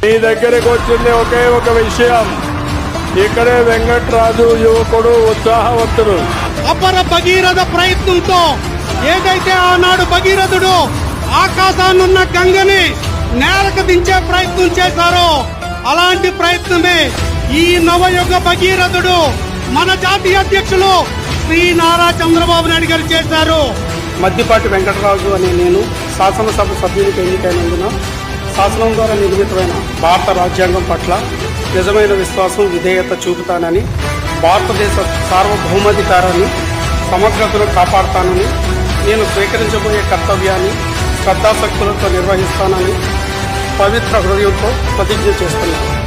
మీ దగ్గరకు వచ్చింది ఒకే ఒక విషయం. ఇక్కడే వెంకట్రాజు యువకుడు, ఉత్సాహవంతుడు. అపర భగీరథ ప్రయత్నంతో ఏదైతే ఆనాడు భగీరథుడు ఆకాశాన్నున్న గంగని నేలకు దించే ప్రయత్నం చేశారో అలాంటి ప్రయత్నమే ఈ నవయుగ భగీరథుడు మన జాతీయ అధ్యక్షులు శ్రీ నారా చంద్రబాబు నాయుడు గారు చేశారు. మద్దిపాటి వెంకటరాజు అనే నేను శాసనసభ సభ్యునికి ఎన్నికైనందున శాసనం ద్వారా నిర్మితమైన భారత రాజ్యాంగం పట్ల నిజమైన విశ్వాసం, విధేయత చూపుతానని, భారతదేశ సార్వభౌమాధికారాన్ని, సమగ్రతను కాపాడుతానని, నేను స్వీకరించబోయే కర్తవ్యాన్ని శ్రద్ధాశక్తులతో నిర్వహిస్తానని పవిత్ర హృదయంతో ప్రతిజ్ఞ చేస్తున్నాను.